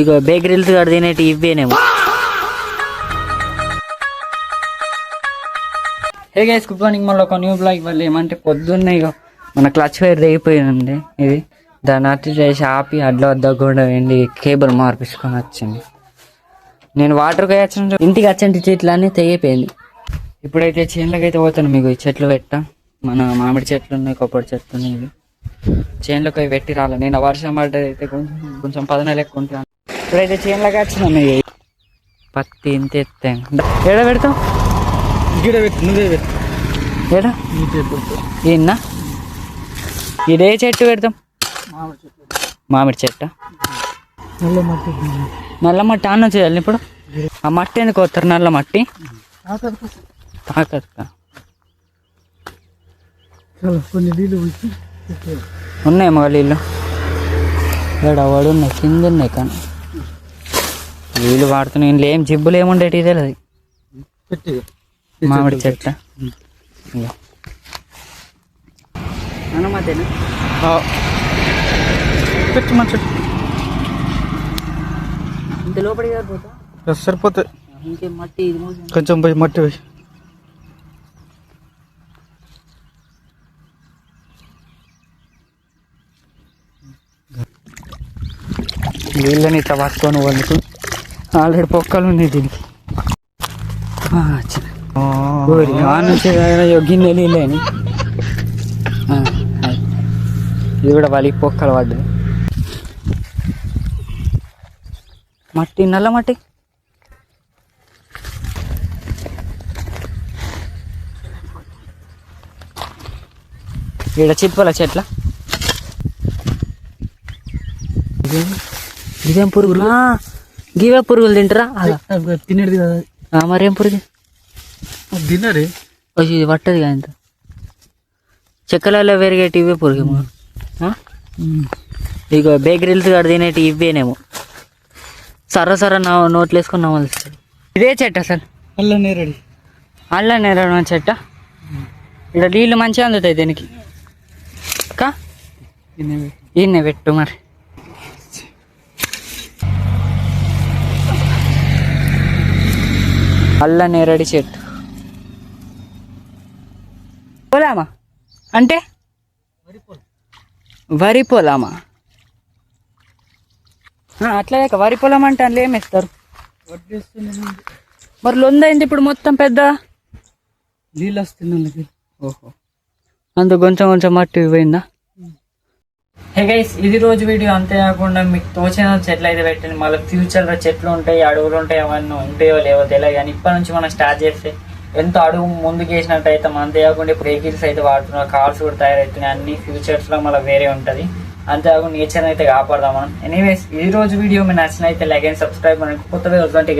ఇక బేకరీలు కాడ తినేటి ఇవేనేమో. Hey guys, good morning. మళ్ళీ ఒక న్యూ బ్లాగ్. వాళ్ళు ఏమంటే పొద్దున్నే ఇక మన క్లచ్ వైర్ తెగిపోయింది. ఇది దాన్ని అట్టి చేసి ఆపి అడ్ల వద్ద కూడా వెళ్ళి కేబుల్ మార్పించుకొని వచ్చింది. నేను వాటర్కి వచ్చిన ఇంటికి వచ్చంటి చెట్లు అన్నీ తెగిపోయింది. ఇప్పుడైతే చేనులకి అయితే పోతాను. మీకు ఈ చెట్లు పెట్టా, మన మామిడి చెట్లు ఉన్నాయి, కొబ్బరి చెట్లు ఉన్నాయి. ఇవి చేనులోకి అవి పెట్టి రాలి. నేను వర్షం పడ్డది అయితే కొంచెం 10 నెలలు ఎక్కువ ఉంటాను. ఇప్పుడైతే చేనులోకి వచ్చినాను. పత్తి ఇంత ఎత్తాం. ఏడ పెడతాం? ఏడా ఈయన ఇదే చెట్టు పెడతాం. మామిడి చెట్టు నల్ల మట్టి అన్న చేయాలి. ఇప్పుడు ఆ మట్టి ఎందుకు వస్తారు? నల్ల మట్టి తాకత్తా ఉన్నాయి మగ నీళ్ళు వాడు ఉన్నాయి, కింద ఉన్నాయి. కానీ నీళ్ళు వాడుతున్నాయి. ఇంట్లో ఏం జిబ్బులు ఏముండేటి తెలియదు. మామిడి చెట్టు అనమాతేనా ఇంత లోపలికి సరిపోతా సరిపోతాయి. ఇంకేం మట్టి కొంచెం పోయి మట్టి పోయి నీళ్ళని ఇట్లా పట్టుకొని వండుకు. ఆల్రెడీ పొక్కలు ఉన్నాయి దీనికి. నుంచి గిన్నె నీళ్ళని ఇది కూడా వాళ్ళకి పొక్కలు పడ్డది. మట్టి నల్ల మట్టి ఈడ చిప్పల చెట్ల ఇదేం పురుగులు? గివే పురుగులు తింటారా? తినేది కదా. మరేం పురుగు తినరే? ఇది పట్టదు కదా. ఇంత చెక్కలలో పెరిగేటి ఇవే పురుగేమో. ఇక బేకరీలు కాడ తినేటి ఇవేనేమో. సర్ర నోట్లు వేసుకొని నవ్వాలి. ఇదే చెట్టు అసలు అల్ల నేరడు చెట్ట. ఇక్కడ నీళ్ళు మంచిగా అందుతాయి దీనికి. ఇంకా ఈయన పెట్టు మరి. అల్ల నేరడి చెట్టు పొలామా అంటే వరి పొలమా? అట్లా వరి పొలం అంటే అందులో ఏమేస్తారు? మరి లొందైంది ఇప్పుడు మొత్తం పెద్ద నీళ్ళు వస్తుంది. ఓహో, అందుకు కొంచెం మట్టి పోయిందా? హే గైస్, ఇది రోజు వీడియో. అంతేకాకుండా మీకు తోచిన చెట్లు అయితే పెట్టండి. మళ్ళీ ఫ్యూచర్లో చెట్లు ఉంటాయి, అడవులు ఉంటాయి, అవన్నీ ఉంటాయో లేవో తెలియదు. కానీ ఇప్పటి నుంచి మనం స్టార్ట్ చేస్తే ఎంతో అడుగు ముందుకు వేసినట్టు అయితే. అంతేకాకుండా ఇప్పుడు వెహికల్స్ అయితే వాడుతున్నారు, కార్స్ కూడా తయారవుతున్నాయి. అన్ని ఫ్యూచర్స్లో మళ్ళీ వేరే ఉంటుంది. అంతేకాకుండా నేచర్ అయితే కాపాడదాం మనం. ఎనీవేస్, ఈ రోజు వీడియో మీకు నచ్చినైతే లైక్ అండ్ సబ్స్క్రైబ్. మనకి కొత్త వీడియో వస్తుంటే